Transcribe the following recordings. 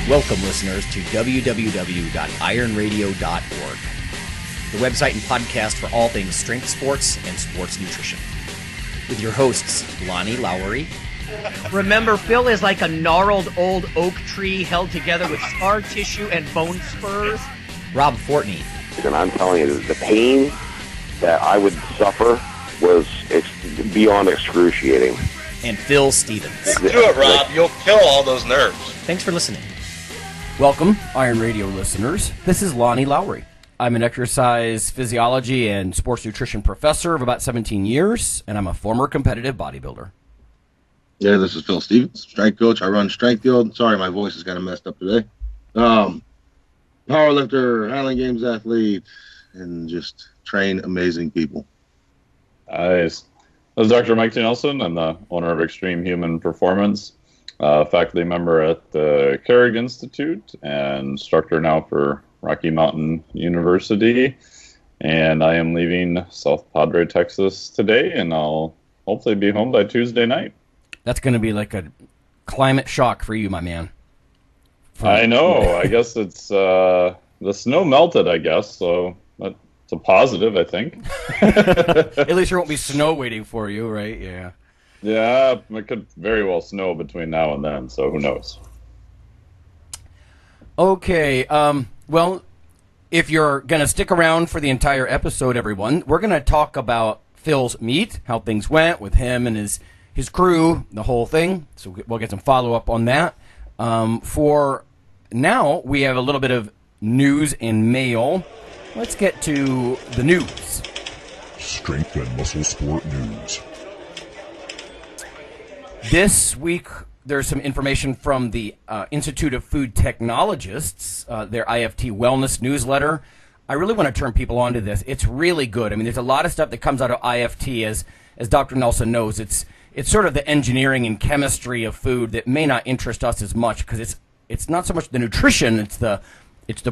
Welcome, listeners, to www.ironradio.org, the website and podcast for all things strength sports and sports nutrition. With your hosts, Lonnie Lowery. Remember, Phil is like a gnarled old oak tree held together with scar tissue and bone spurs. Rob Fortney. And I'm telling you, the pain that I would suffer was beyond excruciating. And Phil Stevens. Do it, Rob. You'll kill all those nerves. Thanks for listening. Welcome, Iron Radio listeners. This is Lonnie Lowery. I'm an exercise physiology and sports nutrition professor of about 17 years, and I'm a former competitive bodybuilder. Yeah, this is Phil Stevens, strength coach. I run Strength Field. Sorry, my voice is kind of messed up today. Powerlifter, Highland Games athlete, and just train amazing people. Nice. This is Dr. Mike T. Nelson. I'm the owner of Extreme Human Performance, faculty member at the Carrick Institute, and instructor now for Rocky Mountain University. And I am leaving South Padre, Texas today, and I'll hopefully be home by Tuesday night. That's going to be like a climate shock for you, my man. I know. I guess it's the snow melted, I guess, so that's a positive, I think. At least there won't be snow waiting for you, right? Yeah. Yeah, it could very well snow between now and then, so who knows? Okay, well, if you're going to stick around for the entire episode, everyone, we're going to talk about Phil's meet, how things went with him and his crew, the whole thing. So we'll get some follow-up on that. For now, we have a little bit of news and mail. Let's get to the news. Strength and muscle sport news. This week, there's some information from the Institute of Food Technologists, their IFT Wellness newsletter. I really want to turn people on to this. It's really good. I mean, there's a lot of stuff that comes out of IFT, as Dr. Nelson knows. It's sort of the engineering and chemistry of food that may not interest us as much, because it's not so much the nutrition, it's the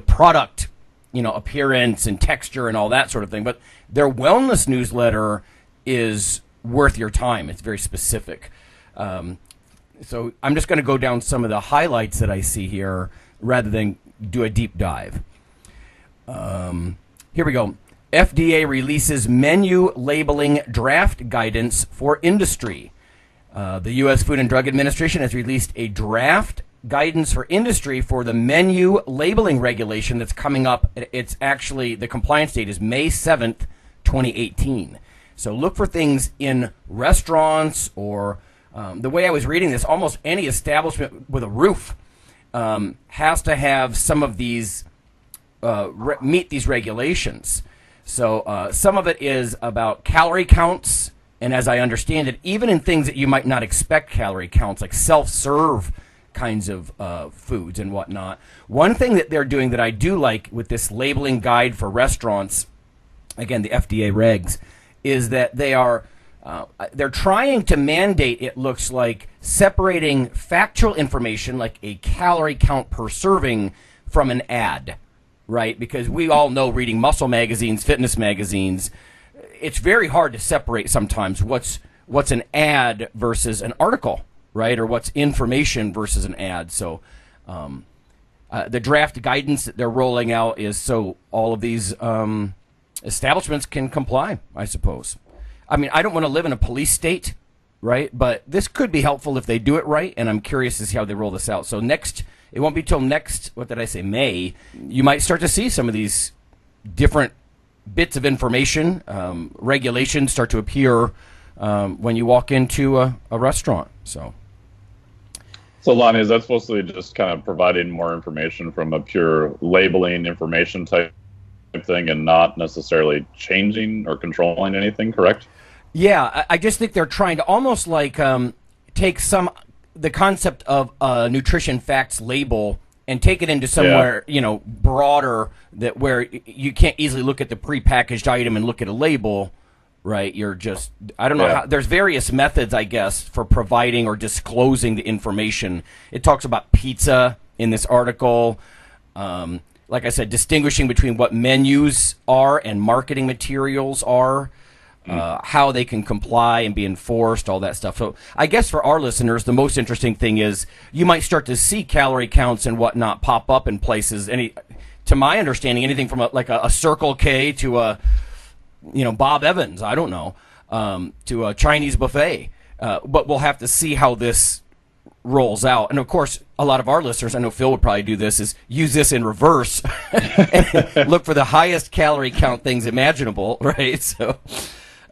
product, appearance and texture and all that sort of thing. But their wellness newsletter is worth your time. It's very specific. So I'm just going to go down some of the highlights that I see here rather than do a deep dive. Here we go. FDA releases menu labeling draft guidance for industry. The U.S. Food and Drug Administration has released a draft guidance for industry for the menu labeling regulation that's coming up. It's actually, the compliance date is May 7th, 2018. So look for things in restaurants or the way I was reading this, almost any establishment with a roof has to have some of these, meet these regulations. So some of it is about calorie counts, and as I understand it, even in things that you might not expect calorie counts, like self-serve kinds of foods and whatnot. One thing that they're doing that I do like with this labeling guide for restaurants, again, the FDA regs, is that they're trying to mandate, it looks like, separating factual information, like a calorie count per serving, from an ad, right? Because we all know, reading muscle magazines, fitness magazines, it's very hard to separate sometimes what's an ad versus an article, right? Or what's information versus an ad. So the draft guidance that they're rolling out is so all of these establishments can comply, I suppose. I mean, I don't want to live in a police state, right? But this could be helpful if they do it right, and I'm curious to see how they roll this out. So it won't be till next, May, you might start to see some of these different bits of information, regulations start to appear when you walk into a restaurant. So Lonnie, is that supposed to be just kind of providing more information from a pure labeling information type thing and not necessarily changing or controlling anything, correct? Yeah, I just think they're trying to almost like take the concept of a nutrition facts label and take it into somewhere, broader, that where you can't easily look at the prepackaged item and look at a label, right? You're just, I don't know how, there's various methods, I guess, for providing or disclosing the information. It talks about pizza in this article. Like I said, distinguishing between what menus are and marketing materials are. how they can comply and be enforced, all that stuff. So I guess for our listeners, the most interesting thing is you might start to see calorie counts and whatnot pop up in places. To my understanding, anything from a Circle K to a Bob Evans, I don't know, to a Chinese buffet. But we'll have to see how this rolls out. And of course, a lot of our listeners, I know Phil would probably do this, is use this in reverse and look for the highest calorie count things imaginable, right? So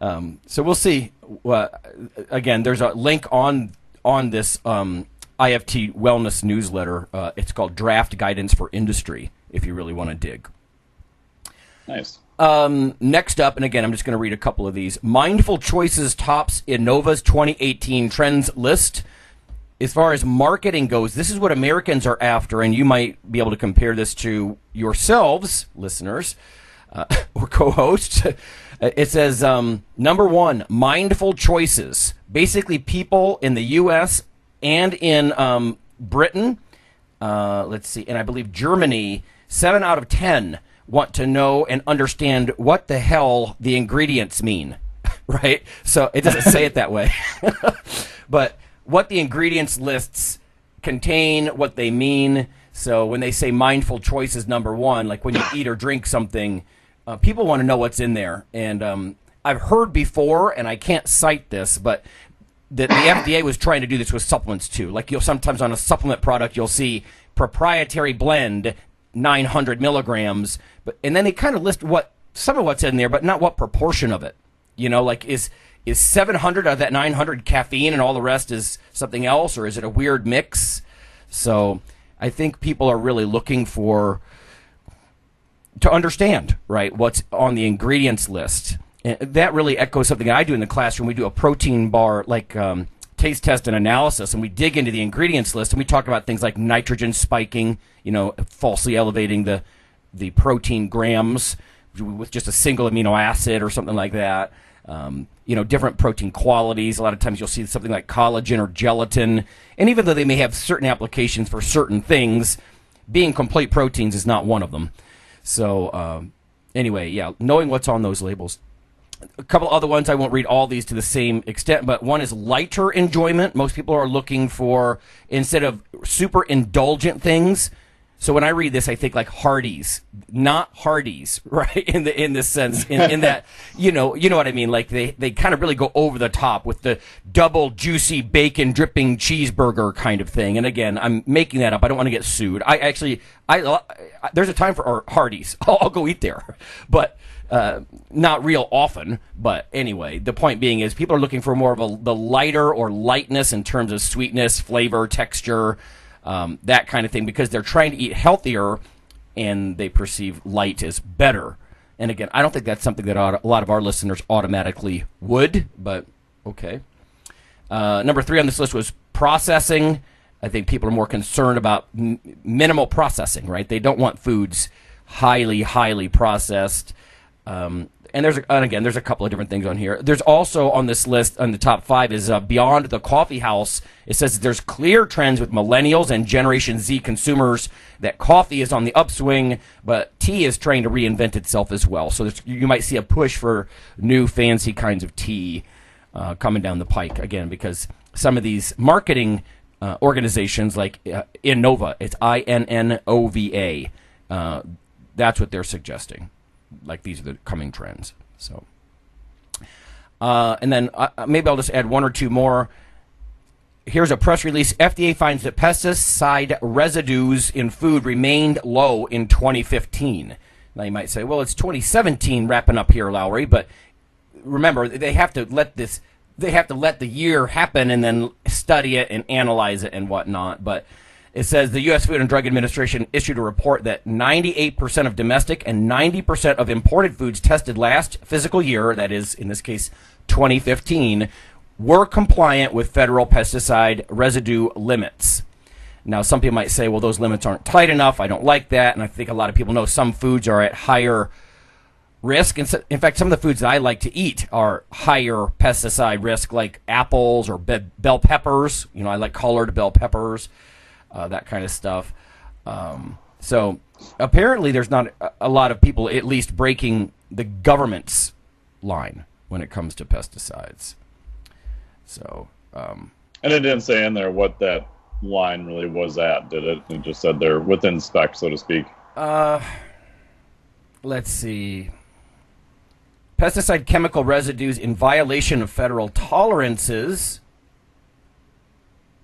we'll see. Again, there's a link on this IFT Wellness newsletter. It's called Draft Guidance for Industry, if you really want to dig. Nice. Next up, and again, I'm just going to read a couple of these. Mindful Choices tops Innova's 2018 trends list. As far as marketing goes, this is what Americans are after, and you might be able to compare this to yourselves, listeners, or co-hosts. It says, number one, mindful choices. Basically, people in the U.S. and in Britain, let's see, and I believe Germany, 7 out of 10 want to know and understand what the hell the ingredients mean, right? So it doesn't say it that way. But what the ingredients lists contain, what they mean. So when they say mindful choices, number one, like when you eat or drink something, people want to know what's in there. And I've heard before, and I can't cite this, but the FDA was trying to do this with supplements too. Like sometimes on a supplement product, you'll see proprietary blend, 900 milligrams, and then they kind of list some of what's in there, but not what proportion of it. Like is 700 out of that 900 caffeine and all the rest is something else, or is it a weird mix? So I think people are really looking to understand, right, what's on the ingredients list. And that really echoes something I do in the classroom. We do a protein bar, taste test and analysis, and we dig into the ingredients list, and we talk about things like nitrogen spiking, falsely elevating the protein grams with just a single amino acid or something like that. Different protein qualities. A lot of times you'll see something like collagen or gelatin. And even though they may have certain applications for certain things, being complete proteins is not one of them. So anyway, yeah, knowing what's on those labels. A couple other ones, I won't read all these to the same extent, but one is lighter enjoyment. Most people are looking for, instead of super indulgent things. So when I read this, I think like Hardee's, not Hardee's, right? In this sense, in that, you know what I mean? Like they kind of really go over the top with the double juicy bacon dripping cheeseburger kind of thing. And again, I'm making that up. I don't want to get sued. There's a time for Hardee's. I'll go eat there, but not real often. But anyway, the point being is people are looking for more of the lighter or lightness in terms of sweetness, flavor, texture. That kind of thing, because they're trying to eat healthier and they perceive light as better. And again, I don't think that's something that a lot of our listeners automatically would, but okay. Number 3 on this list was processing. I think people are more concerned about minimal processing, right? They don't want foods highly, highly processed. And again, there's a couple of different things on here. There's also on this list, on the top 5, is Beyond the Coffee House. It says that there's clear trends with millennials and Generation Z consumers that coffee is on the upswing, but tea is trying to reinvent itself as well. So you might see a push for new fancy kinds of tea coming down the pike, again, because some of these marketing organizations like Innova, it's INNOVA, that's what they're suggesting. Like these are the coming trends. So, and then maybe I'll just add one or two more. Here's a press release. FDA finds that pesticide residues in food remained low in 2015. Now you might say, well, it's 2017 wrapping up here, Lowry. But remember, they have to let the year happen and then study it and analyze it and whatnot. But it says the U.S. Food and Drug Administration issued a report that 98% of domestic and 90% of imported foods tested last fiscal year, that is, in this case, 2015, were compliant with federal pesticide residue limits. Now, some people might say, well, those limits aren't tight enough. I don't like that. And I think a lot of people know some foods are at higher risk. In fact, some of the foods that I like to eat are higher pesticide risk, like apples or bell peppers. I like colored bell peppers. That kind of stuff. So apparently there's not a lot of people at least breaking the government's line. when it comes to pesticides. So, and it didn't say in there what that line really was at, did it? It just said they're within spec, so to speak. Let's see. Pesticide chemical residues in violation of federal tolerances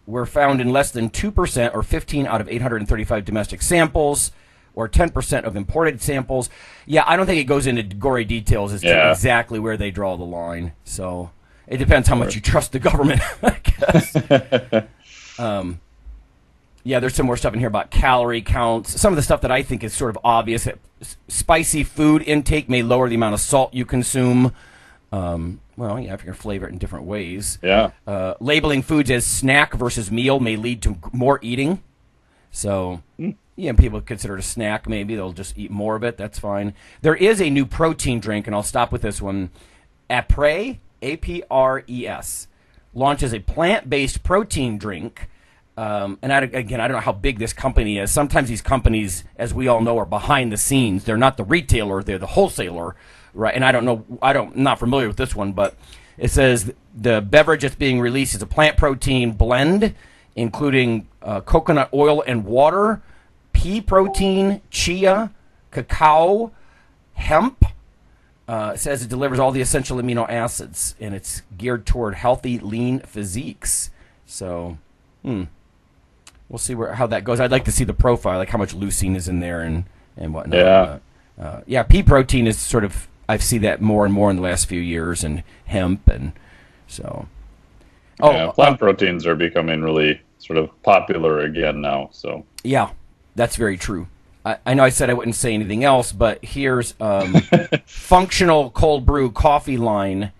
were found in less than 2% or 15 out of 835 domestic samples or 10% of imported samples. Yeah, I don't think it goes into gory details as to exactly where they draw the line. So it depends how much you trust the government, I guess. Yeah, there's some more stuff in here about calorie counts. Some of the stuff that I think is sort of obvious. Spicy food intake may lower the amount of salt you consume. Well, yeah, if you're going to flavor it in different ways. Yeah. Labeling foods as snack versus meal may lead to more eating. So, yeah, people consider it a snack maybe. They'll just eat more of it. That's fine. There is a new protein drink, and I'll stop with this one. Apres, A-P-R-E-S, launches a plant-based protein drink. And I don't know how big this company is. Sometimes these companies, as we all know, are behind the scenes. They're not the retailer; they're the wholesaler, right? And I'm not familiar with this one, but it says the beverage that's being released is a plant protein blend, including coconut oil and water, pea protein, chia, cacao, hemp. It says it delivers all the essential amino acids, and it's geared toward healthy, lean physiques. So, we'll see how that goes. I'd like to see the profile, like how much leucine is in there and whatnot. Yeah. Pea protein is sort of, I've seen that more and more in the last few years, and hemp, and so. Plant proteins are becoming really sort of popular again now. So. Yeah, that's very true. I know I said I wouldn't say anything else, but here's functional cold brew coffee line.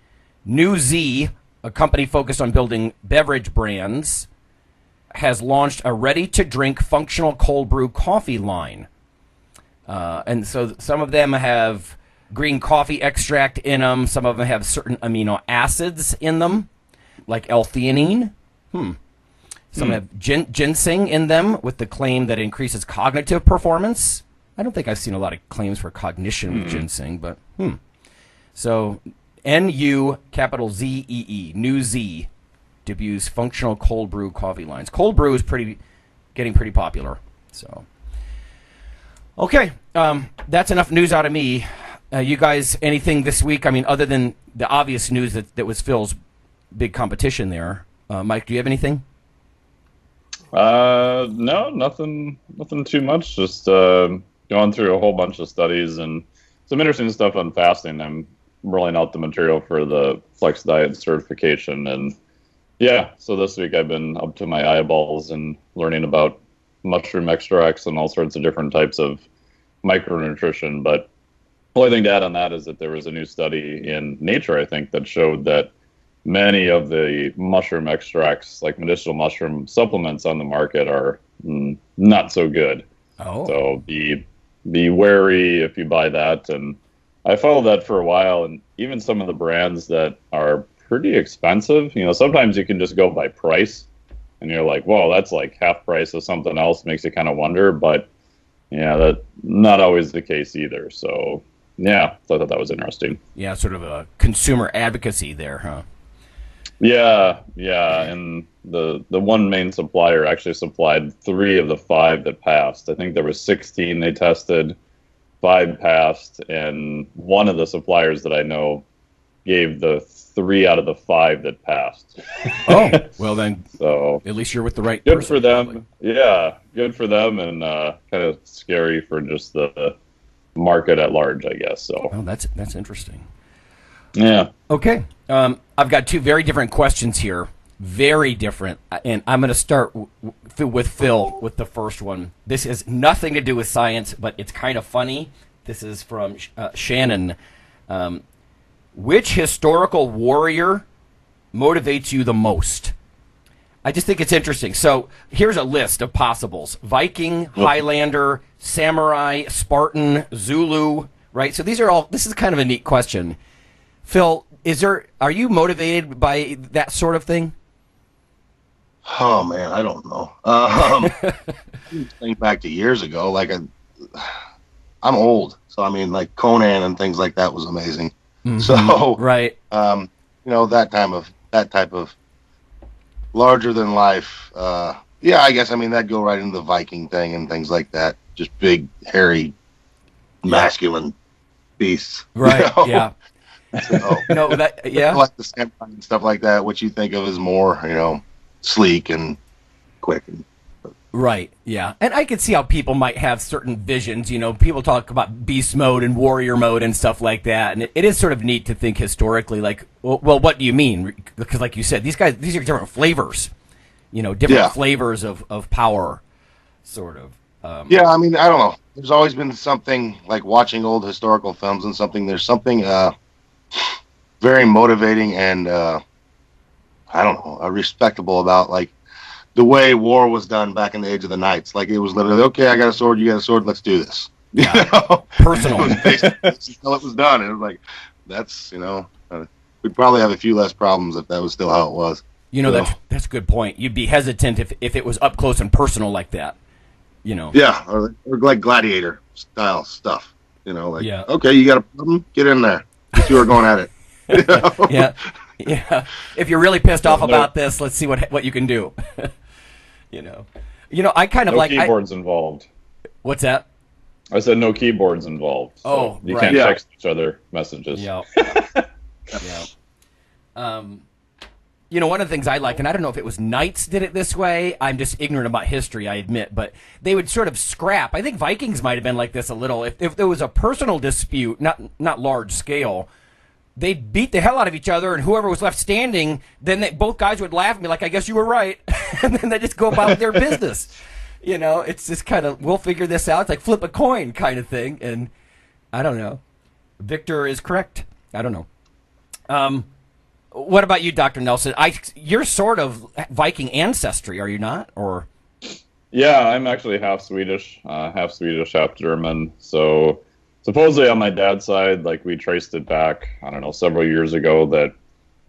New Z, a company focused on building beverage brands, has launched a ready-to-drink functional cold brew coffee line. And so some of them have green coffee extract in them. Some of them have certain amino acids in them, like L-theanine. Some have ginseng in them with the claim that it increases cognitive performance. I don't think I've seen a lot of claims for cognition with ginseng, but So N-U, capital Z-E-E, New Z, debuts functional cold brew coffee lines. Cold brew is getting pretty popular. So, okay, that's enough news out of me. You guys, anything this week? I mean, other than the obvious news that was Phil's big competition there. Mike, do you have anything? No, nothing too much. Just going through a whole bunch of studies and some interesting stuff on fasting. I'm rolling out the material for the Flex Diet certification, and yeah, so this week I've been up to my eyeballs and learning about mushroom extracts and all sorts of different types of micronutrition. But the only thing to add on that is that there was a new study in Nature, I think, that showed that many of the mushroom extracts, like medicinal mushroom supplements on the market, are not so good. Oh. So be wary if you buy that. And I followed that for a while, and even some of the brands that are pretty expensive, sometimes you can just go by price, and you're like, whoa, that's like half price of something else. Makes you kind of wonder, but yeah, that's not always the case either. So yeah, I thought that was interesting. Yeah, sort of a consumer advocacy there, huh? Yeah, and the one main supplier actually supplied 3 of the 5 that passed. I think there was 16 they tested, 5 passed, and one of the suppliers that I know gave the 3 out of the 5 that passed. Oh, well then, so at least you're with the right good person. For them. Probably. Yeah, good for them, and kind of scary for just the market at large, I guess. So. Oh, that's interesting. Yeah. Okay. I've got 2 very different questions here. Very different. And I'm going to start with Phil with the first one. This has nothing to do with science, but it's kind of funny. This is from Shannon. Which historical warrior motivates you the most? I just think it's interesting. So here's a list of possibles. Viking, Highlander, Samurai, Spartan, Zulu, right? So this is kind of a neat question. Phil, are you motivated by that sort of thing? Oh man, I don't know. Think back to years ago, like I'm old, so I mean, like Conan and things like that was amazing. So right. That type of larger than life. I guess that'd go right into the Viking thing and things like that. Just big, hairy, masculine beasts. Right. Yeah. So, no, that like the samurai and stuff like that, which you think of as more, sleek and quick. Right, yeah. And I could see how people might have certain visions. People talk about beast mode and warrior mode and stuff like that. And it is sort of neat to think historically, like, well, what do you mean? Because like you said, these are different flavors, different flavors of power, sort of. I don't know. There's always been something, like watching old historical films and there's something very motivating and, respectable about, like, the way war was done back in the age of the knights. Like, it was literally, okay, I got a sword, you got a sword, let's do this. Personal. Until it was done. It was like, that's, we'd probably have a few less problems if that was still how it was. That's a good point. You'd be hesitant if it was up close and personal like that, Yeah, or like gladiator style stuff. Okay, you got a problem? Get in there. You are going at it. Yeah. Yeah. If you're really pissed off about this, let's see what you can do. I kind of no like keyboards involved. What's that? I said no keyboards involved. So you can't text each other messages. Yeah. Yeah. One of the things I like, and I don't know if it was knights did it this way. I'm just ignorant about history, I admit, but they would sort of scrap. I think Vikings might have been like this a little. If there was a personal dispute, not large scale, they'd beat the hell out of each other, and whoever was left standing, then both guys would laugh at me like, I guess you were right. And then they just go about their business. It's just kind of, we'll figure this out. It's like flip a coin kind of thing. And I don't know. Victor is correct. I don't know. What about you, Dr. Nelson? You're sort of Viking ancestry, are you not? Or yeah, I'm actually half Swedish, half German. So supposedly on my dad's side, like we traced it back, I don't know, several years ago that,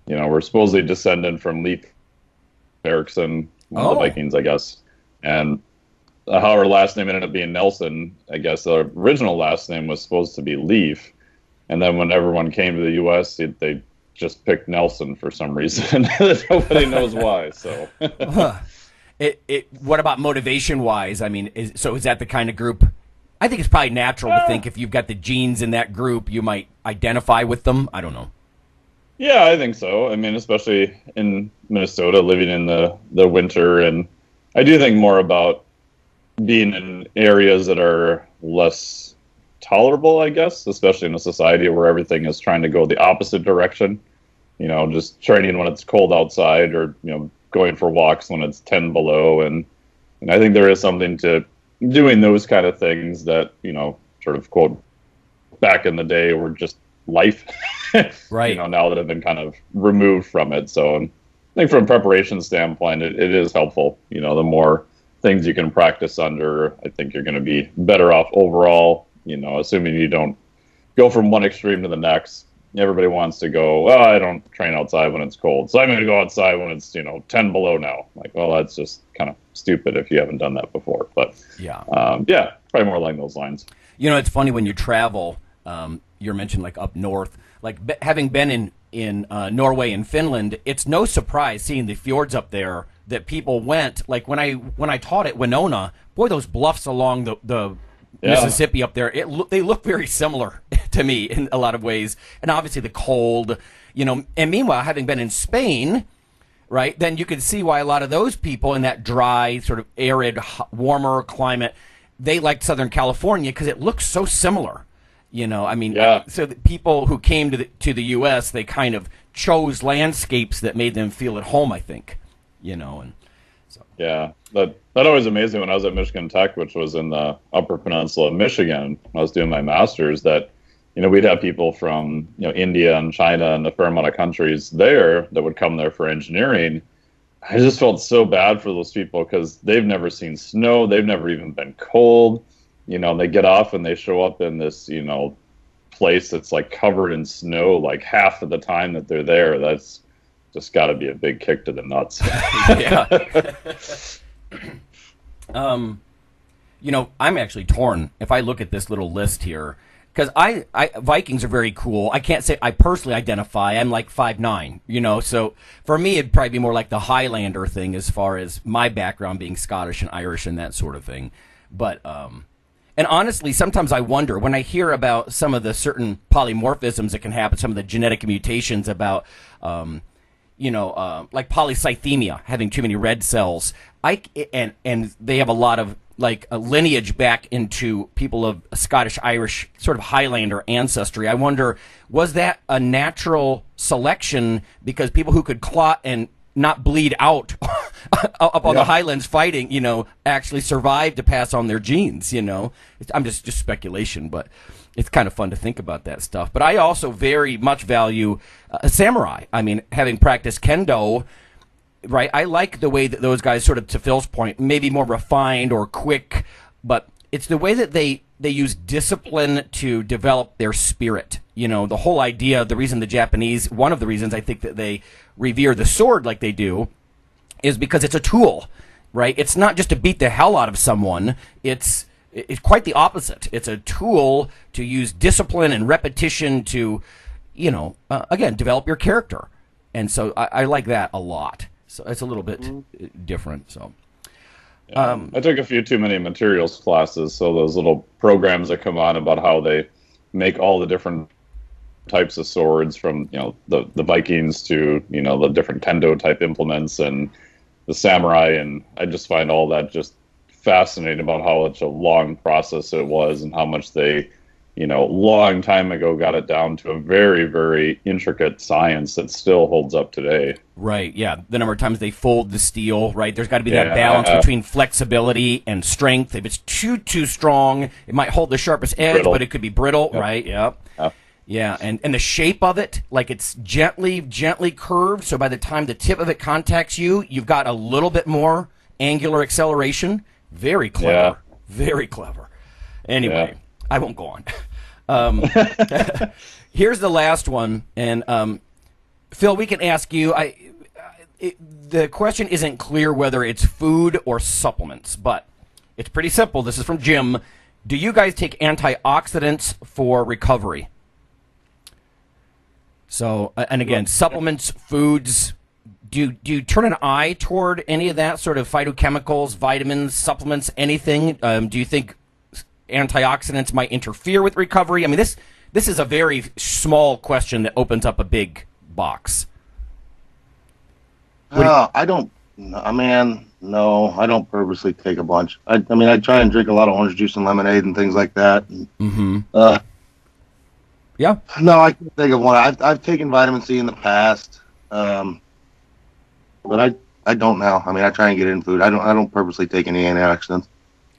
we're supposedly descended from Leif Erikson, one of the Vikings, I guess. And how our last name ended up being Nelson, I guess the original last name was supposed to be Leif. And then when everyone came to the U.S., they just picked Nelson for some reason. Nobody knows why. So, what about motivation-wise? I mean, is that the kind of group? I think it's probably natural to think if you've got the genes in that group, you might identify with them. I don't know. Yeah, I think so. I mean, especially in Minnesota, living in the winter, and I do think more about being in areas that are less tolerable, I guess, especially in a society where everything is trying to go the opposite direction. Just training when it's cold outside, or going for walks when it's 10 below, and I think there is something to doing those kind of things that sort of quote back in the day were just life, right? Now that have been kind of removed from it. So I think from a preparation standpoint, it is helpful. The more things you can practice under, I think you're going to be better off overall. Assuming you don't go from one extreme to the next. Everybody wants to go, I don't train outside when it's cold, so I'm going to go outside when it's 10 below now. Like, well, that's just kind of stupid if you haven't done that before. But probably more along those lines. It's funny when you travel. You mentioned like up north, like having been in Norway and Finland. It's no surprise seeing the fjords up there that people went. Like when I taught at Winona, boy, those bluffs along the Mississippi up there, they look very similar to me in a lot of ways. And obviously the cold, and meanwhile, having been in Spain, right, then you can see why a lot of those people in that dry, sort of arid, warmer climate, they liked Southern California because it looks so similar. So the people who came to the U.S., they kind of chose landscapes that made them feel at home, I think, and so. Yeah, that always amazed me when I was at Michigan Tech, which was in the Upper Peninsula of Michigan. When I was doing my master's, that we'd have people from India and China and a fair amount of countries there that would come there for engineering. I just felt so bad for those people because they've never seen snow, they've never even been cold. They get off and they show up in this place that's like covered in snow like half of the time that they're there. That's just got to be a big kick to the nuts. Yeah. I'm actually torn. If I look at this little list here, Because Vikings are very cool. I can't say I personally identify. I'm like 5'9", you know. So for me, it'd probably be more like the Highlander thing as far as my background being Scottish and Irish and that sort of thing. But and honestly, sometimes I wonder when I hear about some of the certain polymorphisms that can happen, some of the genetic mutations about, like polycythemia, having too many red cells. And they have a lot of like a lineage back into people of Scottish, Irish, sort of Highlander ancestry. I wonder, was that a natural selection because people who could clot and not bleed out up on the Highlands fighting, actually survived to pass on their genes, I'm just speculation, but it's kind of fun to think about that stuff. But I also very much value a samurai. I mean, having practiced kendo, right, I like the way that those guys sort of, to Phil's point, maybe more refined or quick, but it's the way that they use discipline to develop their spirit. The whole idea, the reason the Japanese, one of the reasons I think that they revere the sword like they do is because it's a tool, right? It's not just to beat the hell out of someone. It's quite the opposite. It's a tool to use discipline and repetition to, again, develop your character. And so I like that a lot. So it's a little bit different. So I took a few too many materials classes, so those little programs that come on about how they make all the different types of swords from the Vikings to the different kendo type implements and the samurai, and I just find all that just fascinating about how much a long process it was and how much they long time ago got it down to a very, very intricate science that still holds up today. Right, yeah. The number of times they fold the steel, right? There's got to be that balance between flexibility and strength. If it's too strong, it might hold the sharpest edge, brittle. But it could be brittle, right? Yep. Yeah, and the shape of it, like it's gently curved, so by the time the tip of it contacts you, you've got a little bit more angular acceleration. Very clever. Yeah. Very clever. Anyway, I won't go on. Here's the last one, and Phil, we can ask you. The question isn't clear whether it's food or supplements, but it's pretty simple. This is from Jim. Do you guys take antioxidants for recovery? So, and again, supplements, foods. Do you turn an eye toward any of that sort of phytochemicals, vitamins, supplements, anything? Do you think antioxidants might interfere with recovery? I mean, this is a very small question that opens up a big box. I don't. No, I don't purposely take a bunch. I try and drink a lot of orange juice and lemonade and things like that. Yeah. No, I can't think of one. I've taken vitamin C in the past, but I don't now. I try and get it in food. I don't purposely take any antioxidants.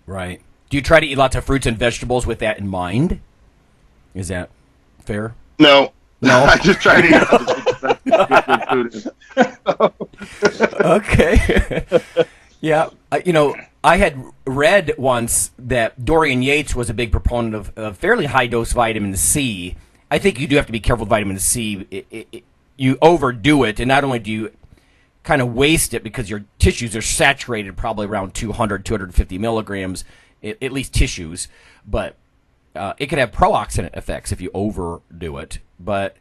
Right. Do you try to eat lots of fruits and vegetables with that in mind? Is that fair? No. I just try to eat food. Okay. Yeah. I had read once that Dorian Yates was a big proponent of fairly high-dose vitamin C. I think you do have to be careful with vitamin C. You overdo it, and not only do you kind of waste it because your tissues are saturated probably around 200, 250 milligrams, at least tissues, but it can have pro-oxidant effects if you overdo it. But,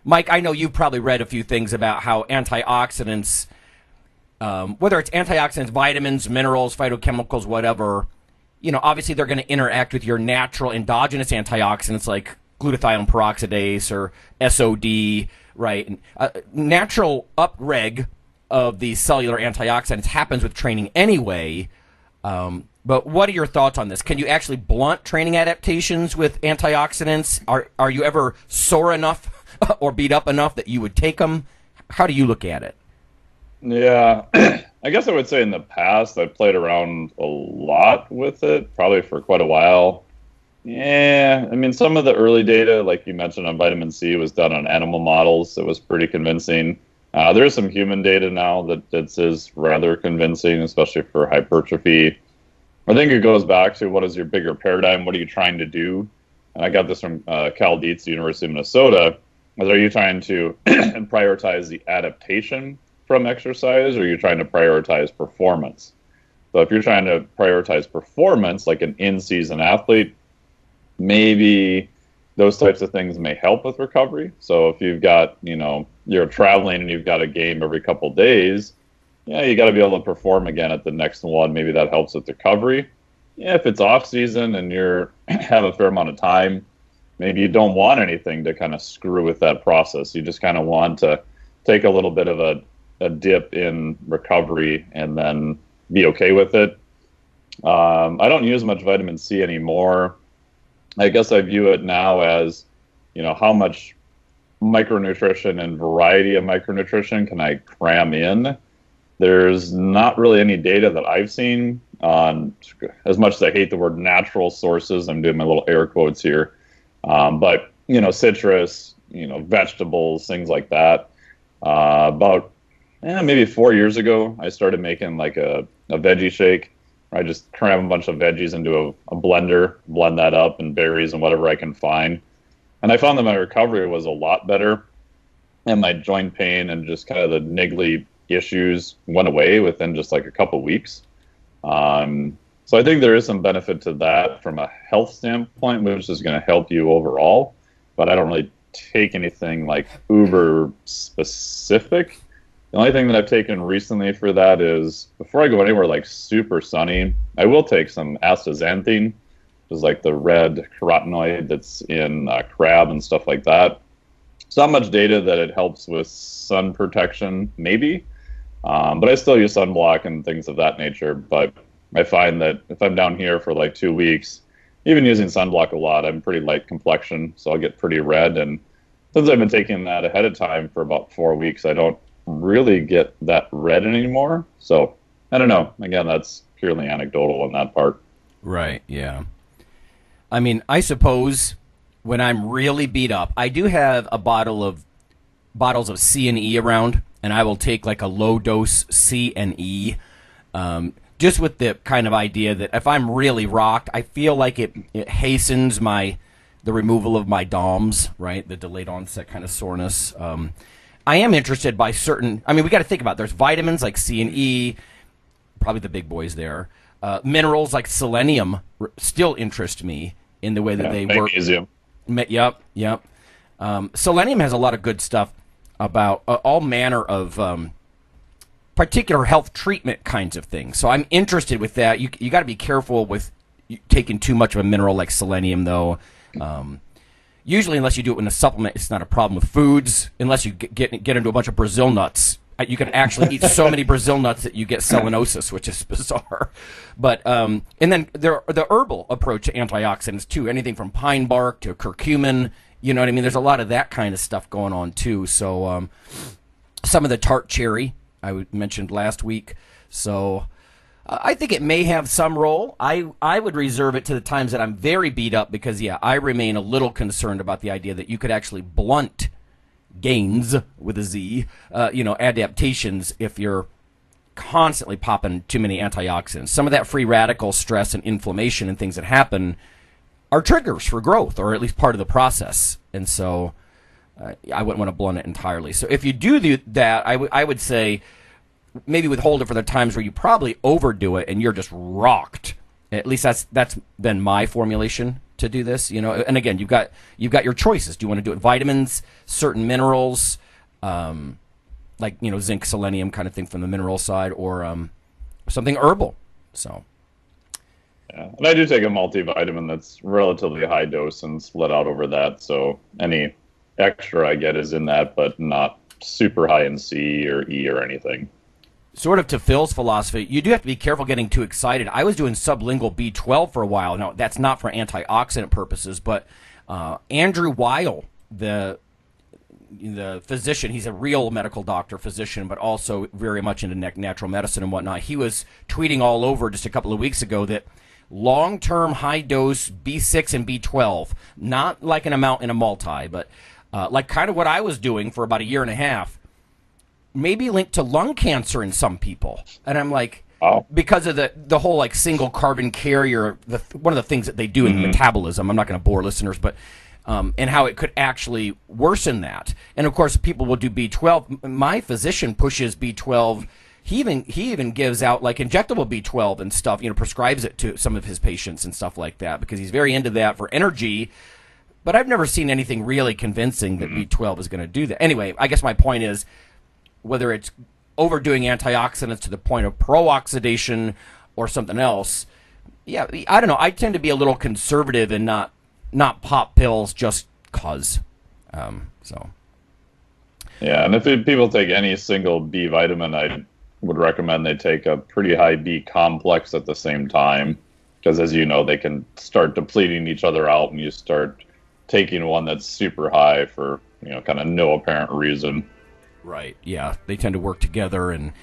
Mike, I know you've probably read a few things about how antioxidants, whether it's antioxidants, vitamins, minerals, phytochemicals, whatever, obviously they're going to interact with your natural endogenous antioxidants like glutathione peroxidase or SOD, right? And, natural upreg of these cellular antioxidants happens with training anyway. But what are your thoughts on this? Can you actually blunt training adaptations with antioxidants? Are you ever sore enough or beat up enough that you would take them? How do you look at it? Yeah, I guess I would say in the past I've played around a lot with it, probably for quite a while. Yeah, some of the early data, like you mentioned on vitamin C, was done on animal models. It was pretty convincing. There is some human data now that is rather convincing, especially for hypertrophy. I think it goes back to what is your bigger paradigm? What are you trying to do? And I got this from Cal Dietz, University of Minnesota. Are you trying to prioritize the adaptation from exercise, or are you trying to prioritize performance? So if you're trying to prioritize performance, like an in-season athlete, maybe those types of things may help with recovery. So if you've got, you're traveling and you've got a game every couple days, you got to be able to perform again at the next one. Maybe that helps with recovery. If it's off season and you're have a fair amount of time, maybe you don't want anything to kind of screw with that process. You just kind of want to take a little bit of a dip in recovery and then be okay with it. I don't use much vitamin C anymore. I guess I view it now as, how much micronutrition and variety of micronutrition can I cram in? There's not really any data that I've seen on, as much as I hate the word natural sources, I'm doing my little air quotes here, but, citrus, vegetables, things like that. About maybe 4 years ago, I started making like a veggie shake. I just cram a bunch of veggies into a blender, blend that up, and berries and whatever I can find. And I found that my recovery was a lot better, and my joint pain and just kind of the niggly issues went away within just like a couple weeks. So I think there is some benefit to that from a health standpoint, which is going to help you overall. But I don't really take anything like uber specific. The only thing that I've taken recently for that is before I go anywhere like super sunny, I will take some astaxanthin, which is like the red carotenoid that's in crab and stuff like that. It's not much data that it helps with sun protection, maybe, but I still use sunblock and things of that nature. But I find that if I'm down here for like 2 weeks, even using sunblock a lot, I'm pretty light complexion, so I'll get pretty red. And since I've been taking that ahead of time for about 4 weeks, I don't really get that red anymore. So I don't know. Again, that's purely anecdotal on that part. Right. Yeah. I mean, I suppose when I'm really beat up, I do have a bottles of C and E around, and I will take like a low dose C and E, just with the kind of idea that if I'm really rocked, I feel like it hastens the removal of my DOMS, right? The delayed onset kind of soreness. I am interested by certain. I mean, we got to think about. There's vitamins like C and E, probably the big boys there. Minerals like selenium still interest me in the way that they work. Magnesium. Yep. Selenium has a lot of good stuff about all manner of particular health treatment kinds of things. So I'm interested with that. You got to be careful with taking too much of a mineral like selenium, though. Usually, unless you do it in a supplement, it's not a problem with foods. Unless you get into a bunch of Brazil nuts, you can actually eat so many Brazil nuts that you get selenosis, which is bizarre. But and then the herbal approach to antioxidants too. Anything from pine bark to curcumin. You know what I mean? There's a lot of that kind of stuff going on too. So some of the tart cherry I mentioned last week. So I think it may have some role. I would reserve it to the times that I'm very beat up because, I remain a little concerned about the idea that you could actually blunt gains with a Z, adaptations if you're constantly popping too many antioxidants. Some of that free radical stress and inflammation and things that happen are triggers for growth, or at least part of the process. And so I wouldn't want to blunt it entirely. So if you do that, I would say maybe withhold it for the times where you probably overdo it and you're just rocked. At least that's been my formulation to do this, And again, you've got your choices. Do you want to do it vitamins, certain minerals, like zinc, selenium kind of thing from the mineral side, or something herbal? So. Yeah, and I do take a multivitamin that's relatively high dose and split out over that. So any extra I get is in that, but not super high in C or E or anything. Sort of to Phil's philosophy, you do have to be careful getting too excited. I was doing sublingual B12 for a while. Now, that's not for antioxidant purposes, but Andrew Weil, the physician, he's a real medical doctor, physician, but also very much into natural medicine and whatnot. He was tweeting all over just a couple of weeks ago that long-term high-dose B6 and B12, not like an amount in a multi, but like kind of what I was doing for about a year and a half, maybe linked to lung cancer in some people. And I'm like, because of the whole like single carbon carrier, one of the things that they do in metabolism, I'm not going to bore listeners, but and how it could actually worsen that. And of course, people will do B12. My physician pushes B12 He even gives out like injectable B12 and stuff, prescribes it to some of his patients and stuff like that because he's very into that for energy. But I've never seen anything really convincing that B12 is going to do that. Anyway, I guess my point is whether it's overdoing antioxidants to the point of pro-oxidation or something else, yeah, I don't know. I tend to be a little conservative and not pop pills just cause. So. Yeah, and if people take any single B vitamin, I would recommend they take a pretty high B complex at the same time because, as you know, they can start depleting each other out and you start taking one that's super high for, kind of no apparent reason. Right. Yeah, they tend to work together, and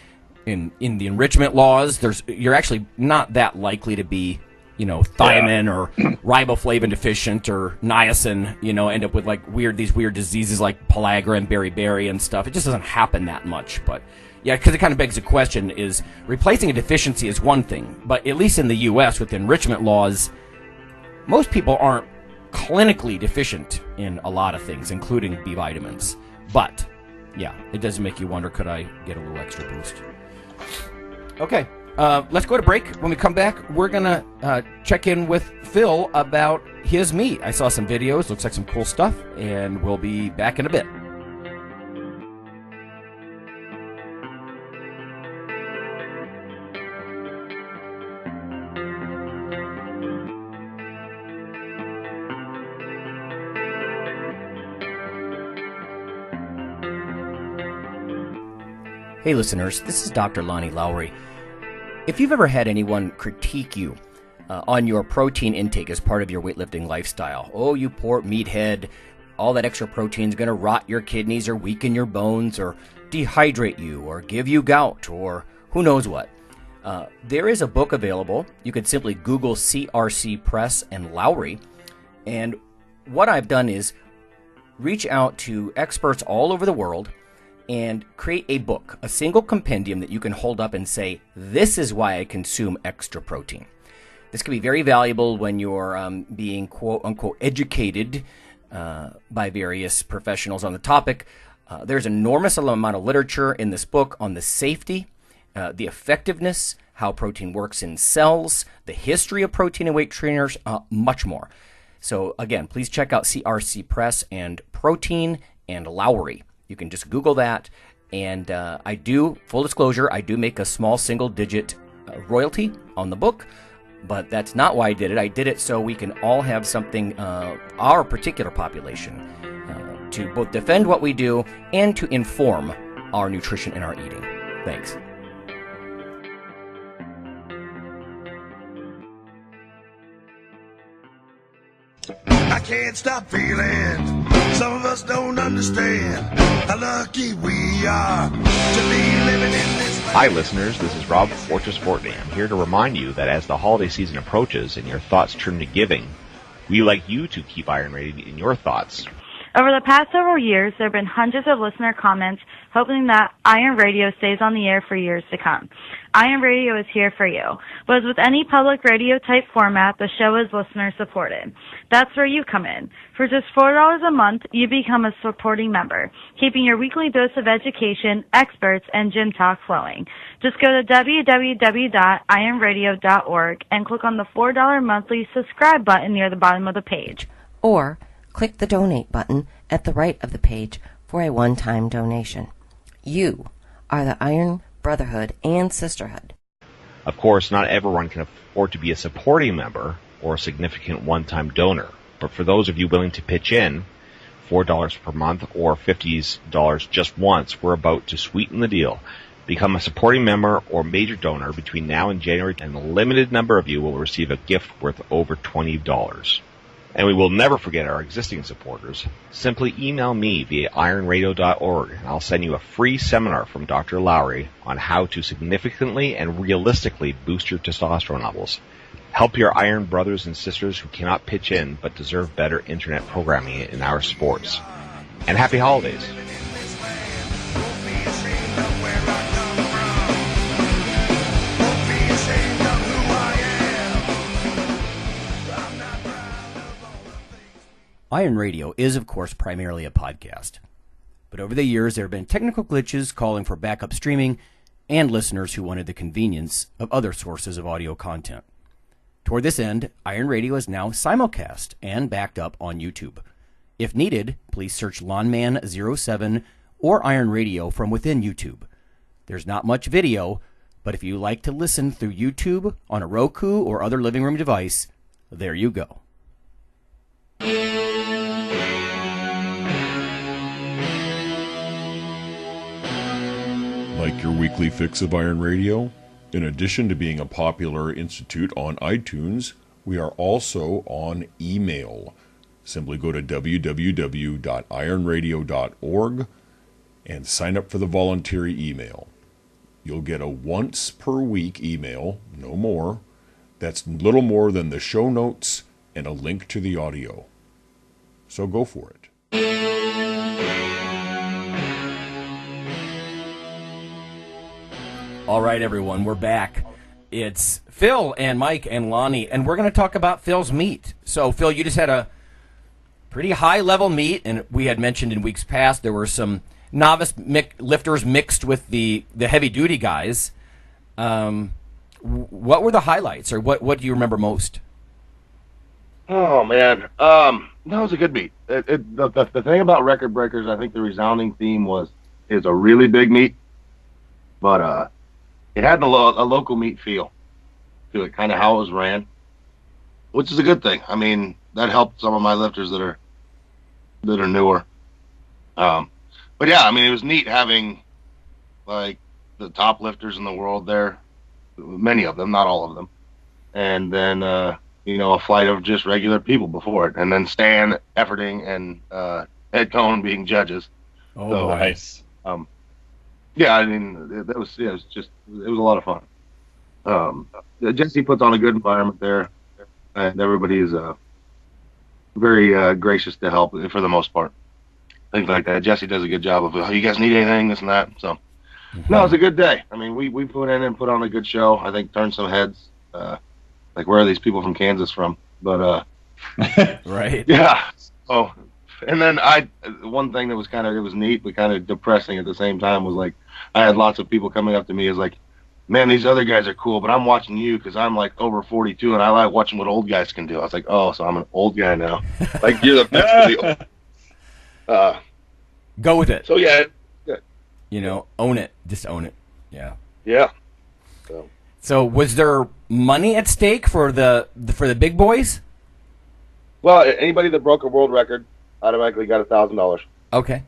in the enrichment laws, you're actually not that likely to be, thiamine or riboflavin deficient or niacin, end up with like these weird diseases like pellagra and beriberi and stuff. It just doesn't happen that much, but yeah, because it kind of begs the question: is replacing a deficiency is one thing, but at least in the U.S. with enrichment laws, most people aren't clinically deficient in a lot of things, including B vitamins. But yeah, it does make you wonder, could I get a little extra boost? Okay, let's go to break. When we come back, we're going to check in with Phil about his meet. I saw some videos, looks like some cool stuff, and we'll be back in a bit. Hey listeners, this is Dr. Lonnie Lowry. If you've ever had anyone critique you on your protein intake as part of your weightlifting lifestyle, oh, you poor meathead, all that extra protein is going to rot your kidneys or weaken your bones or dehydrate you or give you gout or who knows what. There is a book available. You could simply Google CRC Press and Lowry. And what I've done is reach out to experts all over the world and create a book, a single compendium that you can hold up and say, this is why I consume extra protein. This can be very valuable when you're being quote-unquote educated by various professionals on the topic. There's an enormous amount of literature in this book on the safety, the effectiveness, how protein works in cells, the history of protein and weight trainers, much more. So again, please check out CRC Press and Protein and Lowry. You can just Google that, and I do, full disclosure, I do make a small single-digit royalty on the book, but that's not why I did it. I did it so we can all have something, our particular population, to both defend what we do and to inform our nutrition and our eating. Thanks. I can't stop feeling. Some of us don't understand how lucky we are to be living in this land. Hi listeners, this is Rob Fortress Fortney. I'm here to remind you that as the holiday season approaches and your thoughts turn to giving, we like you to keep IronRadio in your thoughts. Over the past several years, there have been hundreds of listener comments hoping that IronRadio stays on the air for years to come. IronRadio is here for you. But as with any public radio type format, the show is listener supported. That's where you come in. For just $4 a month, you become a supporting member, keeping your weekly dose of education, experts, and gym talk flowing. Just go to www.ironradio.org and click on the $4 monthly subscribe button near the bottom of the page. Or click the donate button at the right of the page for a one-time donation. You are the Iron Brotherhood and Sisterhood. Of course, not everyone can afford to be a supporting member or a significant one-time donor. But for those of you willing to pitch in, $4 per month or $50 just once, we're about to sweeten the deal. Become a supporting member or major donor between now and January, and a limited number of you will receive a gift worth over $20. And we will never forget our existing supporters. Simply email me via ironradio.org, and I'll send you a free seminar from Dr. Lowry on how to significantly and realistically boost your testosterone levels. Help your iron brothers and sisters who cannot pitch in but deserve better internet programming in our sports. And happy holidays. Iron Radio is, of course, primarily a podcast. But over the years, there have been technical glitches calling for backup streaming, and listeners who wanted the convenience of other sources of audio content. Toward this end, Iron Radio is now simulcast and backed up on YouTube. If needed, please search Lawnman07 or Iron Radio from within YouTube. There's not much video, but if you like to listen through YouTube on a Roku or other living room device, there you go. Like your weekly fix of Iron Radio? In addition to being a popular institute on iTunes, we are also on email. Simply go to www.ironradio.org and sign up for the voluntary email. You'll get a once per week email, no more. That's little more than the show notes and a link to the audio. So go for it. All right, everyone, we're back. It's Phil and Mike and Lonnie, and we're going to talk about Phil's meet. So, Phil, you just had a pretty high-level meet, and we had mentioned in weeks past there were some novice lifters mixed with the heavy-duty guys. What were the highlights, or what do you remember most? Oh, man. That was a good meet. The thing about Record Breakers, I think the resounding theme is a really big meet, but it had a local meet feel to it, kind of how it was ran, which is a good thing. I mean, that helped some of my lifters that are newer. But yeah, I mean, it was neat having like the top lifters in the world there, many of them, not all of them, and then a flight of just regular people before it, and then Stan efforting and Ed Cohn being judges. Oh, so, nice. Yeah, I mean, it was a lot of fun. Jesse puts on a good environment there, and everybody is very gracious to help for the most part. Things like that. Jesse does a good job of, you guys need anything, this and that. So, no, it's a good day. I mean, we put in and put on a good show. I think turned some heads. Like, where are these people from Kansas from? But, right. Yeah. Oh, and then one thing that was it was neat, but kind of depressing at the same time was like, I had lots of people coming up to me as like, man, these other guys are cool, but I'm watching you because I'm like over 42 and I like watching what old guys can do. I was like, oh, so I'm an old guy now. Like, you're the best of the old. Go with it. So yeah. Own it. Just own it. Yeah. Yeah. So was there money at stake for the big boys? Well, anybody that broke a world record automatically got $1,000. Okay.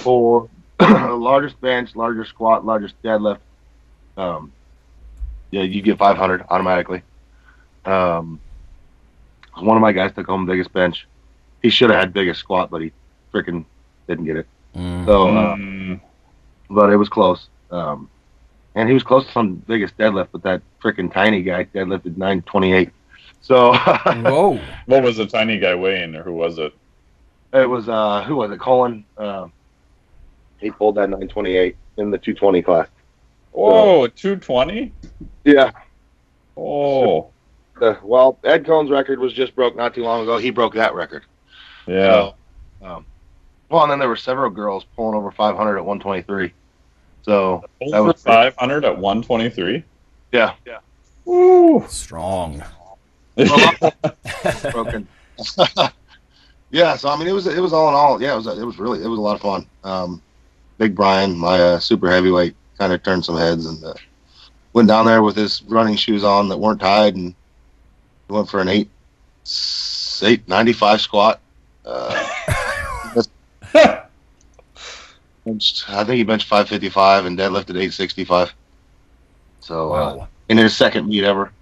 For largest bench, largest squat, largest deadlift, you get 500 automatically. One of my guys took home biggest bench. He should have had biggest squat, but he freaking didn't get it. So, but it was close. And he was close on biggest deadlift, but that freaking tiny guy deadlifted 928. So, whoa! What was the tiny guy weighing, or who was it? It was who was it? Colin. He pulled that 928 in the 220 class. Oh, 220? Yeah. Oh. Well, Ed Cohn's record was just broke not too long ago. He broke that record. Yeah. So, well, and then there were several girls pulling over 500 at 123. So that was 500 at 123. Yeah. Woo. Strong. Broken. Yeah. So I mean, it was all in all. Yeah, it was a lot of fun. Big Brian, my super heavyweight, kind of turned some heads and went down there with his running shoes on that weren't tied and went for an 895 squat. I think he benched 555 and deadlifted 865. So, wow. In his second meet ever.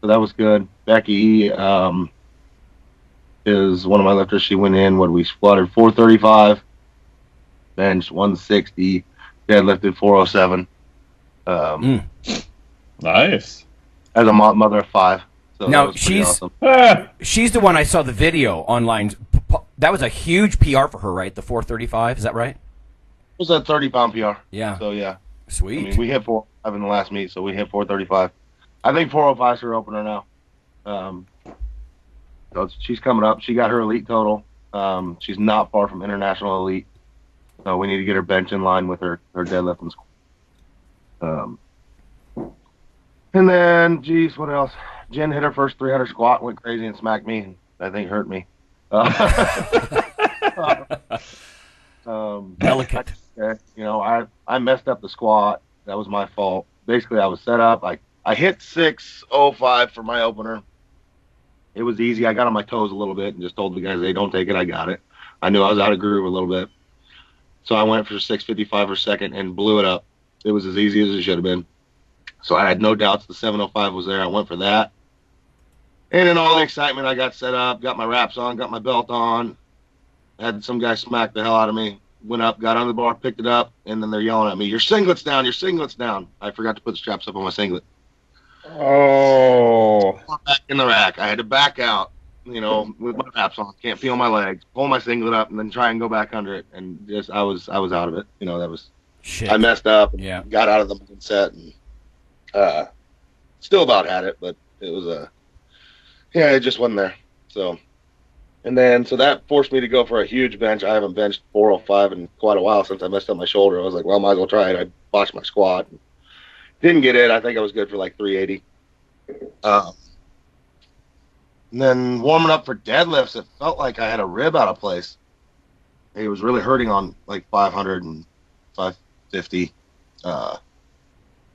So that was good. Becky is one of my lifters. She went in, we squatted 435, benched 160, deadlifted 407. Nice. As a mother of 5. So now, she's the one I saw the video online. That was a huge PR for her, right? The 435, is that right? It was a 30-pound PR. Yeah. So, yeah. Sweet. I mean, we hit 405 in the last meet, so we hit 435. I think 405 is her opener now. So she's coming up. She got her elite total. She's not far from international elite. So we need to get her bench in line with her deadlift and squat. And then, geez, what else? Jen hit her first 300 squat, went crazy and smacked me, and I think hurt me. Delicate. You know, I messed up the squat. That was my fault. Basically, I was set up. I hit 605 for my opener. It was easy. I got on my toes a little bit and just told the guys, hey, don't take it. I got it. I knew I was out of groove a little bit. So I went for 655 for second and blew it up. It was as easy as it should have been. So I had no doubts the 705 was there. I went for that. And in all the excitement, I got set up, got my wraps on, got my belt on. Had some guy smack the hell out of me. Went up, got on the bar, picked it up, and then they're yelling at me, your singlet's down, your singlet's down. I forgot to put the straps up on my singlet. Oh. Back in the rack. I had to back out, you know, with my wraps on. Can't feel my legs. Pull my singlet up and then try and go back under it. And just, I was out of it. You know, that was, shit. I messed up. Yeah. Got out of the mindset and still about had it, but it was yeah, it just wasn't there. So, and then, so that forced me to go for a huge bench. I haven't benched 405 in quite a while since I messed up my shoulder. I was like, well, might as well try it. I botched my squat. Didn't get it. I think I was good for like 380. And then warming up for deadlifts, it felt like I had a rib out of place. It was really hurting on like 500 and 550.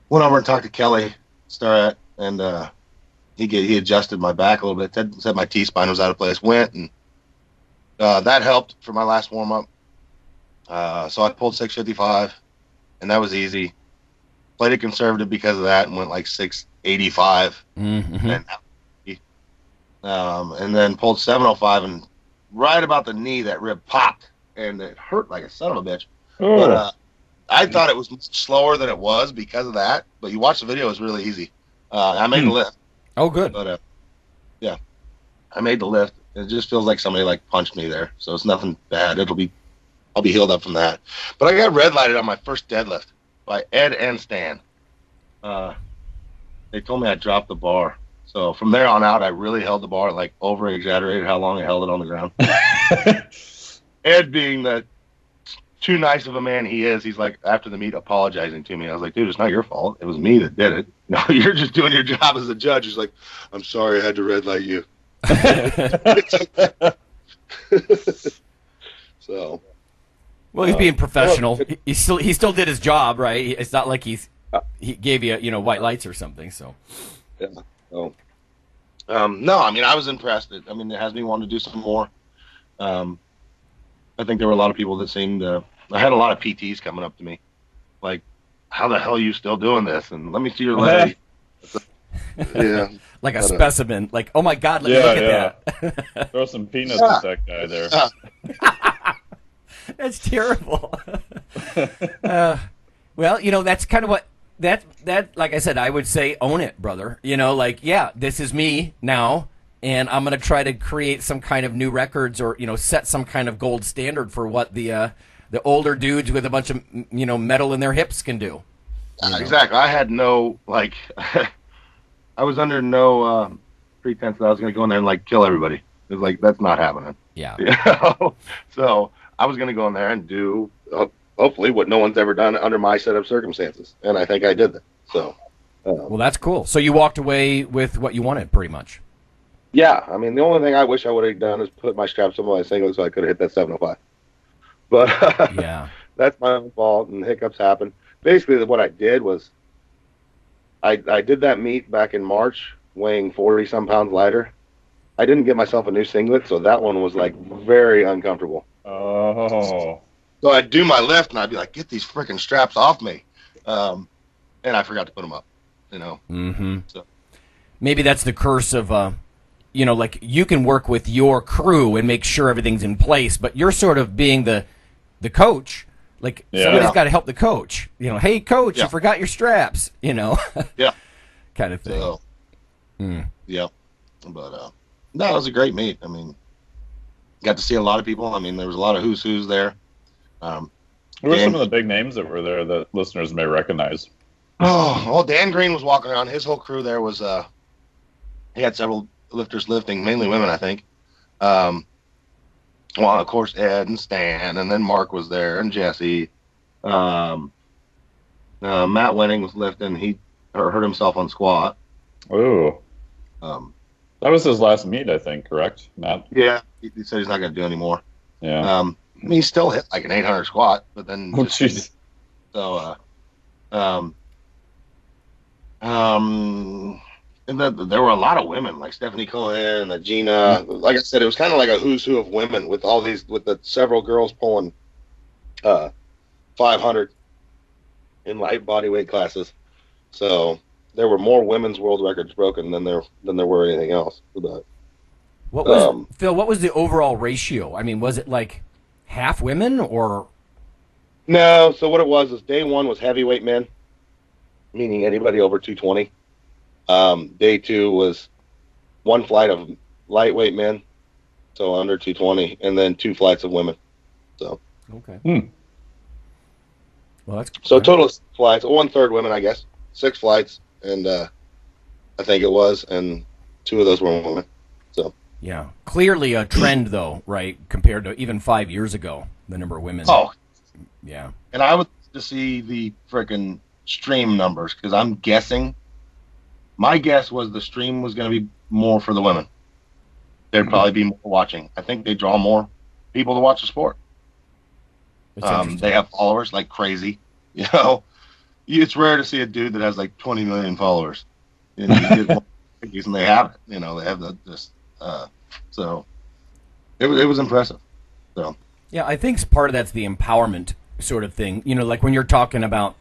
Went over and talked to Kelly Starrett, and he adjusted my back a little bit. Said my T-spine was out of place. Went, and that helped for my last warm-up. So I pulled 655, and that was easy. Played it conservative because of that and went like 685. Mm-hmm. And then pulled 705, and right about the knee, that rib popped, and it hurt like a son of a bitch. Oh. But I thought it was slower than it was because of that. But you watch the video, it's really easy. I made the lift. Oh, good. But yeah, I made the lift. It just feels like somebody like punched me there, so it's nothing bad. I'll be healed up from that. But I got red lighted on my first deadlift by Ed and Stan. They told me I dropped the bar. So from there on out, I really held the bar, like over-exaggerated how long I held it on the ground. Ed, being the too nice of a man he is, he's like, after the meet, apologizing to me. I was like, dude, it's not your fault. It was me that did it. No, you're just doing your job as a judge. He's like, I'm sorry I had to red light you. So... Well, he's being professional. He still did his job, right? It's not like he gave you white lights or something. So, yeah. So, no, I mean, I was impressed. It has me wanting to do some more. I think there were a lot of people that seemed. I had a lot of PTs coming up to me, like, "How the hell are you still doing this?" And let me see your leg. Yeah, like a specimen. Like, oh my God, let me look at that. Throw some peanuts at that guy there. That's terrible. Well, that's kind of what that. Like I said, I would say, own it, brother. Like, yeah, this is me now, and I'm gonna try to create some kind of new records, or set some kind of gold standard for what the older dudes with a bunch of metal in their hips can do. Exactly. I had no I was under no pretense that I was gonna go in there and like kill everybody. It was like, that's not happening. Yeah. So I was going to go in there and do, hopefully, what no one's ever done under my set of circumstances. And I think I did that. So, well, that's cool. So you walked away with what you wanted, pretty much. Yeah. I mean, the only thing I wish I would have done is put my straps on my singlet so I could have hit that 705. But yeah, that's my own fault, and hiccups happen. Basically, what I did was I did that meet back in March, weighing 40-some pounds lighter. I didn't get myself a new singlet, so that one was, like, very uncomfortable. Oh. So I'd do my lift, and I'd be like, get these freaking straps off me. And I forgot to put them up, Mm-hmm. So maybe that's the curse of, like, you can work with your crew and make sure everything's in place, but you're sort of being the coach. Like, somebody's got to help the coach. Hey, coach, you forgot your straps, Yeah. Kind of thing. So, yeah. But, no, it was a great meet. I mean, got to see a lot of people. I mean, there was a lot of who's there. Who were some of the big names that were there that listeners may recognize? Oh, well, Dan Green was walking around. His whole crew there was, he had several lifters lifting, mainly women, I think. Well, of course, Ed and Stan, and then Mark was there, and Jesse. Matt Wenning was lifting. He hurt himself on squat. Oh. That was his last meet, I think, correct, Matt? Yeah, he said he's not going to do anymore. Yeah. I mean, he still hit like an 800 squat, but then... Oh, jeez. So, and then there were a lot of women, like Stephanie Cohen and Gina. Like I said, it was kind of like a who's who of women with all these, with the several girls pulling 500 in light body weight classes. So there were more women's world records broken than there were anything else. But, what was Phil? What was the overall ratio? I mean, was it like half women or? No. So what it was is day one was heavyweight men, meaning anybody over 220. Day two was one flight of lightweight men, so under 220, and then 2 flights of women. So okay. Well, that's so total of 6 flights, 1/3 women, I guess. 6 flights, and I think it was, and 2 of those were women. So yeah, clearly a trend though, right? Compared to even 5 years ago, the number of women. Oh, yeah. And I would like to see the frickin' stream numbers, because I'm guessing. My guess was the stream was going to be more for the women. There'd probably be more watching. I think they draw more people to watch the sport. They have followers like crazy. You know, it's rare to see a dude that has like 20 million followers. And they have it. You know, they have so it was impressive. So yeah, I think part of that's the empowerment sort of thing. You know, like when you're talking about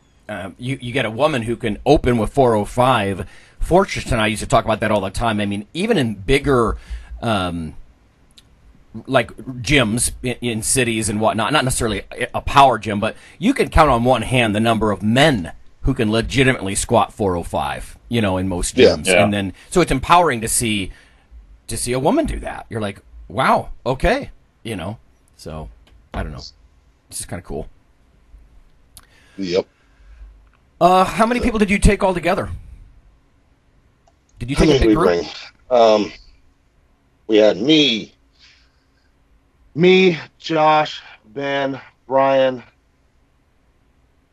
you get a woman who can open with 405. Fortress and I used to talk about that all the time. I mean, even in bigger, like gyms in cities and whatnot, not necessarily a power gym, but you can count on one hand the number of men who can legitimately squat 405, you know, in most gyms. Yeah. And then, so it's empowering to see a woman do that. You're like, wow, okay, you know. So, I don't know. This is kind of cool. Yep. How many people did you take all together? Did you take a big group? We had me, Josh, Ben, Brian,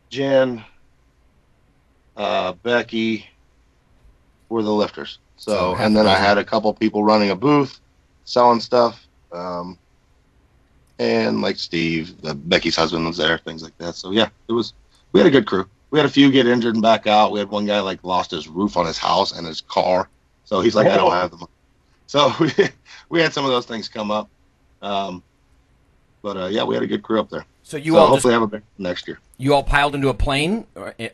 Jen, Becky were the lifters. So, and then I had a couple people running a booth, selling stuff, and like Steve, Becky's husband was there, things like that. So yeah, we had a good crew. We had a few get injured and back out. We had one guy like lost his roof on his house and his car. So he's like, I don't have the money. So we had some of those things come up. But yeah, we had a good crew up there. So you all hopefully have a big next year. You all piled into a plane,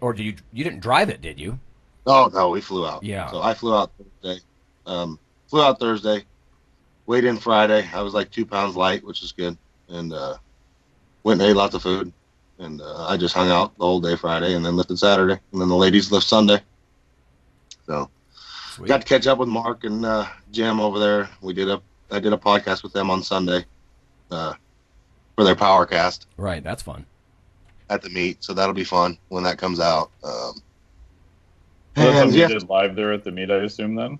or did you didn't drive it, did you? Oh no, we flew out. Yeah. So I flew out Thursday. Weighed in Friday. I was like 2 pounds light, which is good, and went and ate lots of food. And I just hung out the whole day Friday, and then lifted Saturday, and then the ladies lift Sunday. So Sweet. Got to catch up with Mark and Jim over there. I did a podcast with them on Sunday for their PowerCast. Right, that's fun. At the meet, so that'll be fun when that comes out. That's something you did live there at the meet, I assume, then?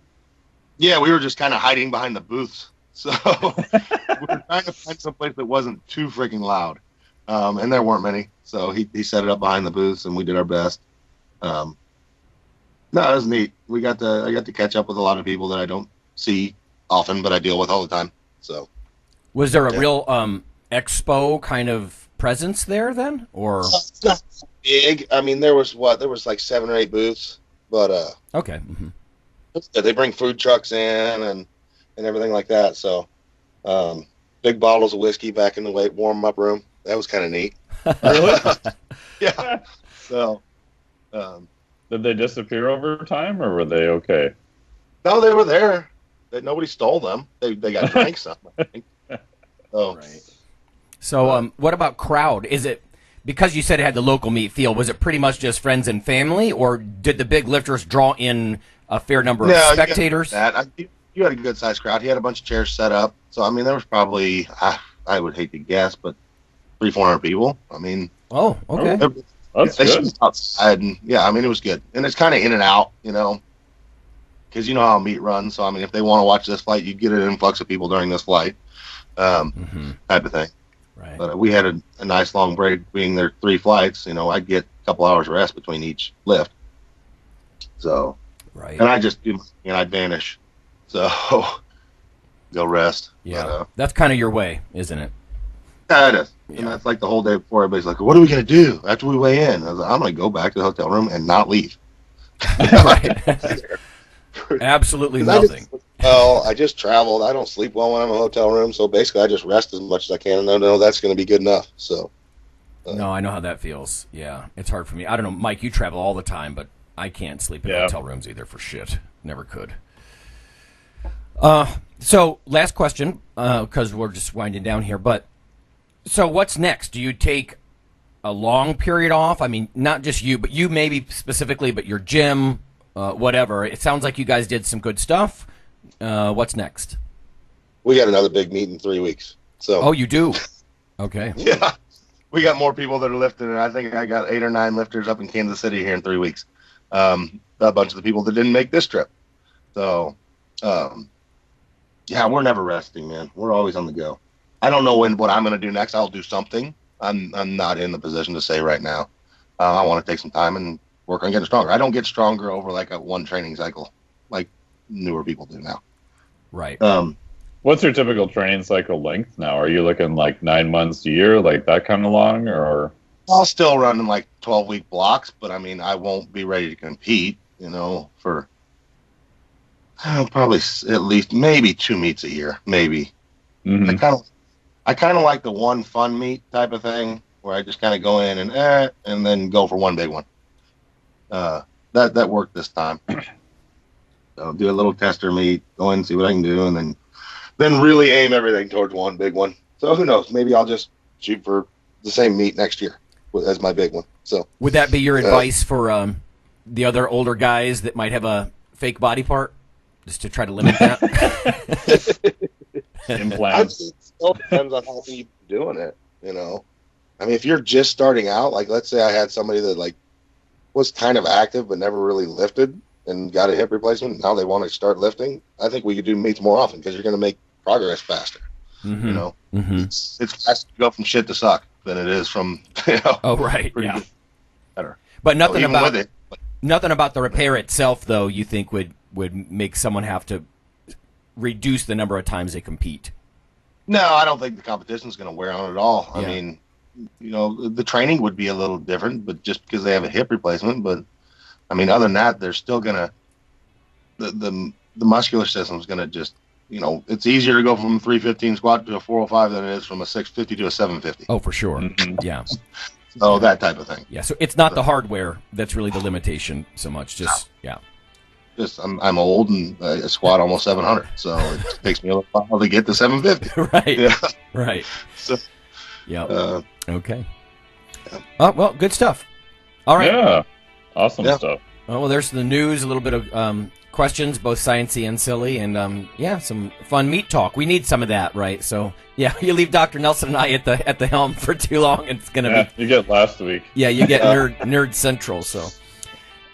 Yeah, we were just kind of hiding behind the booths. So we were trying to find someplace that wasn't too freaking loud. And there weren't many, so he set it up behind the booths, and we did our best. No, it was neat. I got to catch up with a lot of people that I don't see often, but I deal with all the time. So, was there a real expo kind of presence there then, or it's not big? I mean, there was like 7 or 8 booths, but okay. Mm-hmm. They bring food trucks in and everything like that. So, big bottles of whiskey back in the warm up room. That was kind of neat. Really? Yeah. So, did they disappear over time, or were they okay? No, they were there. Nobody stole them. They got drank some, I think. Oh. Right. So, what about crowd? Is it because you said it had the local meet feel? Was it pretty much just friends and family, or did the big lifters draw in a fair number of spectators? You had a good sized crowd. He had a bunch of chairs set up. So, I mean, there was probably, I would hate to guess, but 300-400 people. I mean, oh, okay. That's good. Outside, and I mean, it was good. And it's kind of in and out, because you know how a meet runs. So, I mean, if they want to watch this flight, you get an influx of people during this flight. type of thing. Right. But we had a nice long break, being there 3 flights. I'd get a couple hours rest between each lift. So, right. And I just do, I'd vanish. So, go rest. Yeah. But, that's kind of your way, isn't it? Yeah, it is. Yeah. And that's like the whole day before. Everybody's like, what are we going to do after we weigh in? I was like, I'm going to go back to the hotel room and not leave. Right. Absolutely nothing. I just traveled. I don't sleep well when I'm in a hotel room, so basically I just rest as much as I can, and I know that's going to be good enough. So, no, I know how that feels. Yeah, it's hard for me. I don't know, Mike, you travel all the time, but I can't sleep in hotel rooms either for shit. Never could. So, last question, because we're just winding down here, but so what's next? Do you take a long period off? I mean, not just you, but you maybe specifically, but your gym, whatever. It sounds like you guys did some good stuff. What's next? We got another big meet in 3 weeks. So. Oh, you do? Okay. Yeah. We got more people that are lifting, and I think I got 8 or 9 lifters up in Kansas City here in 3 weeks. A bunch of the people that didn't make this trip. So, yeah, we're never resting, man. We're always on the go. I don't know what I'm going to do next. I'll do something. I'm not in the position to say right now. I want to take some time and work on getting stronger. I don't get stronger over like a one training cycle like newer people do now. Right. What's your typical training cycle length now? Are you looking like 9 months a year, like that kind of long, or? I'll still run in like 12-week blocks, but I mean, I won't be ready to compete, for probably at least maybe 2 meets a year, maybe. Mm-hmm. I kind of like the one fun meet type of thing where I just kind of go in and then go for one big one. That worked this time. So do a little tester meet, go in and see what I can do, and then really aim everything towards one big one. So who knows? Maybe I'll just shoot for the same meet next year as my big one. So would that be your advice for the other older guys that might have a fake body part, just to try to limit that? Implants. It still depends on how you're doing it. I mean, if you're just starting out, like let's say I had somebody that like was kind of active but never really lifted and got a hip replacement. Now they want to start lifting. I think we could do meets more often because you're going to make progress faster. Mm-hmm. Mm-hmm. It's faster to go from shit to suck than it is from Oh right, yeah. Better. But nothing so about it. Nothing about the repair itself, though. You think would make someone have to reduce the number of times they compete? No, I don't think the competition is going to wear on at all. Yeah. I mean, the training would be a little different, but just because they have a hip replacement. But I mean, other than that, they're still going to the muscular system is going to just it's easier to go from a 315 squat to a 405 than it is from a 650 to a 750. Oh, for sure. Yeah. So that type of thing. Yeah. So it's not the hardware that's really the limitation so much. Just yeah. Just I'm old and I squat almost 700, so it takes me a little while to get to 750. Right. Yeah. Right. So, yeah. Okay. Oh well, good stuff. All right. Yeah. Awesome stuff. Oh, well, there's the news, a little bit of questions, both sciencey and silly, and some fun meat talk. We need some of that, right? So yeah, you leave Dr. Nelson and I at the helm for too long, and it's gonna be. You get last week. Yeah, you get nerd central. So.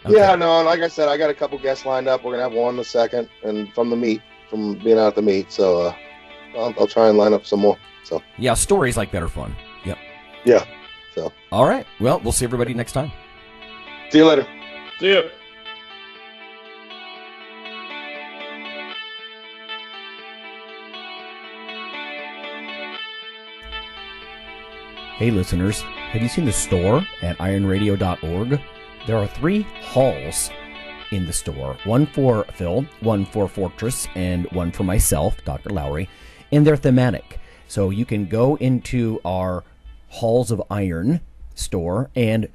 Okay. Yeah, no, like I said, I got a couple guests lined up. We're gonna have one in a second, and from being out at the meet. So I'll try and line up some more. So yeah, stories like that are fun. Yep. Yeah. So all right. Well, we'll see everybody next time. See you later. See you. Hey listeners, have you seen the store at ironradio.org? There are 3 halls in the store. One for Phil, one for Fortress, and one for myself, Dr. Lowry, and they're thematic. So you can go into our Halls of Iron store and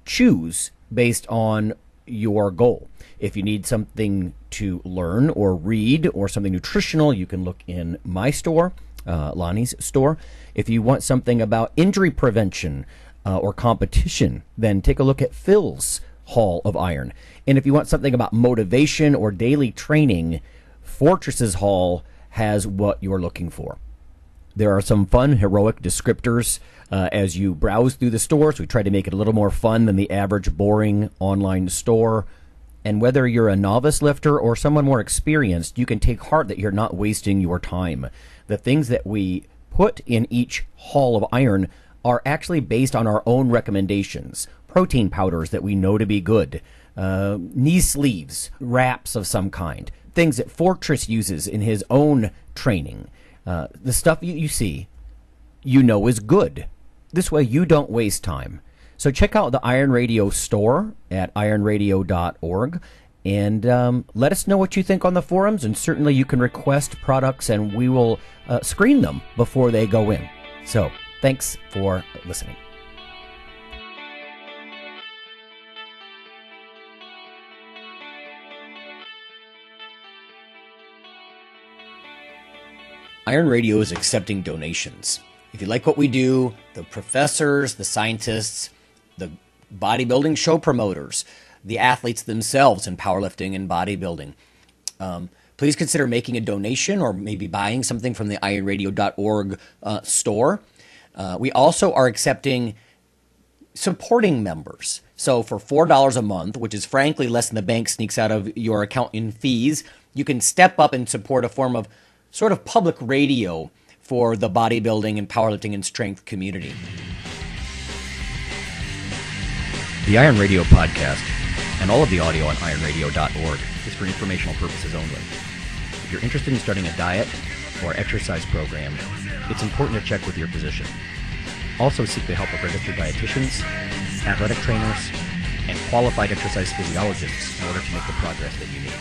choose based on your goal. If you need something to learn or read or something nutritional, you can look in my store, Lonnie's store. If you want something about injury prevention or competition, then take a look at Phil's Hall of Iron. And if you want something about motivation or daily training, Fortress's Hall has what you're looking for. There are some fun, heroic descriptors as you browse through the store, so we try to make it a little more fun than the average boring online store. And whether you're a novice lifter or someone more experienced, you can take heart that you're not wasting your time. The things that we put in each Hall of Iron are actually based on our own recommendations. Protein powders that we know to be good, knee sleeves, wraps of some kind, things that Fortress uses in his own training. The stuff you see, you know is good. This way you don't waste time. So check out the Iron Radio store at ironradio.org and let us know what you think on the forums, and certainly you can request products and we will screen them before they go in. So thanks for listening. Iron Radio is accepting donations. If you like what we do, the professors, the scientists, the bodybuilding show promoters, the athletes themselves in powerlifting and bodybuilding, please consider making a donation or maybe buying something from the ironradio.org store. We also are accepting supporting members. So for $4 a month, which is frankly less than the bank sneaks out of your account in fees, you can step up and support a form of sort of public radio for the bodybuilding and powerlifting and strength community. The Iron Radio podcast and all of the audio on ironradio.org is for informational purposes only. If you're interested in starting a diet or exercise program, it's important to check with your physician. Also seek the help of registered dietitians, athletic trainers, and qualified exercise physiologists in order to make the progress that you need.